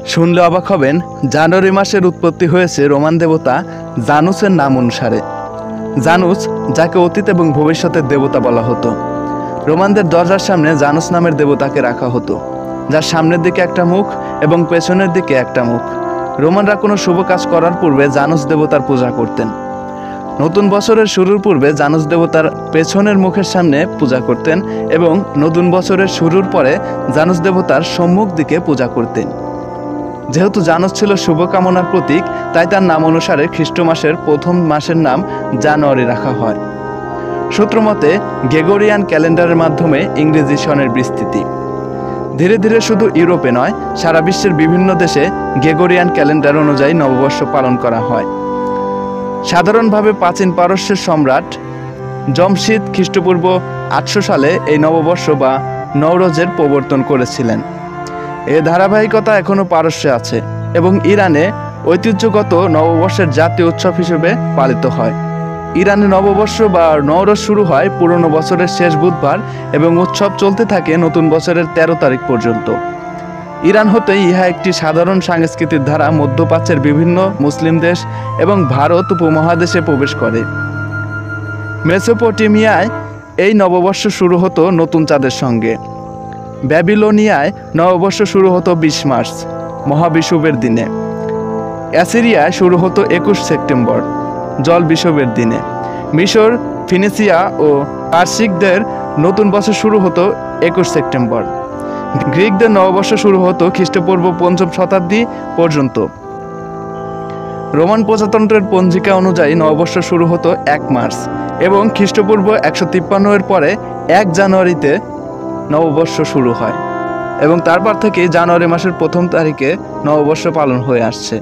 শুনলে অবাক হবেন, জানুয়ারি মাসের উৎপত্তি হয়েছে রোমান দেবতা জানুসের নাম অনুসারে। জানুস, যাকে অতীত এবং ভবিষ্যতের দেবতা বলা হতো। রোমানদের দরজার সামনে জানুস নামের দেবতাকে রাখা হতো, যার সামনের দিকে একটা মুখ এবং পেছনের দিকে একটা মুখ। রোমানরা কোনো শুভ কাজ করার পূর্বে জানুস দেবতার পূজা করতেন। নতুন বছরের শুরুর পূর্বে জানুস দেবতার পেছনের মুখের সামনে পূজা করতেন এবং নতুন বছরের শুরুর পরে জানুস দেবতার সম্মুখ দিকে পূজা করতেন। যেহেতু জানুস ছিল শুভকামনার প্রতীক, তাই তার নাম অনুসারে খ্রিস্ট মাসের প্রথম মাসের নাম জানুয়ারি রাখা হয়। সূত্রমতে গ্রেগরিয়ান ক্যালেন্ডারের মাধ্যমে ইংরেজি সনের বিস্তৃতি। ধীরে ধীরে শুধু ইউরোপে নয়, সারা বিশ্বের বিভিন্ন দেশে গ্রেগরিয়ান ক্যালেন্ডার অনুযায়ী নববর্ষ পালন করা হয়। সাধারণভাবে প্রাচীন পারস্যের সম্রাট জমশিদ খ্রিস্টপূর্ব 800 সালে এই নববর্ষ বা নওরোজের প্রবর্তন করেছিলেন। এ ধারাবাহিকতা এখনও পারস্যে আছে এবং ইরানে ঐতিহ্যগত নববর্ষের জাতীয় উৎসব হিসেবে পালিত হয়। ইরানে নববর্ষ বা নওরোজ শুরু হয় পুরনো বছরের শেষ বুধবার এবং উৎসব চলতে থাকে নতুন বছরের 13 তারিখ পর্যন্ত। ইরান হতে ইহা একটি সাধারণ সাংস্কৃতিক ধারা মধ্যপ্রাচ্যের বিভিন্ন মুসলিম দেশ এবং ভারত উপমহাদেশে প্রবেশ করে। মেসোপটেমিয়ায় এই নববর্ষ শুরু হতো নতুন চাঁদের সঙ্গে। ব্যাবিলনিয়ায় নববর্ষ শুরু হতো 20 মার্চ মহাবিষুবের দিনে। অ্যাসিরিয়ায় শুরু হতো 21 সেপ্টেম্বর জল বিষুবের দিনে। মিশর, ফিনিসিয়া ও পার্সিকদের নতুন বছর শুরু হতো 21 সেপ্টেম্বর। গ্রিকদের নববর্ষ শুরু হতো খ্রিস্টপূর্ব 5ম শতাব্দী পর্যন্ত। রোমান প্রজাতন্ত্রের পঞ্জিকা অনুযায়ী নববর্ষ শুরু হতো 1 মার্চ এবং খ্রিস্টপূর্ব 153 পরে 1 জানুয়ারিতে নববর্ষ শুরু হয় এবং তারপর থেকে জানুয়ারি মাসের 1ম তারিখে নববর্ষ পালন হয়ে আসছে।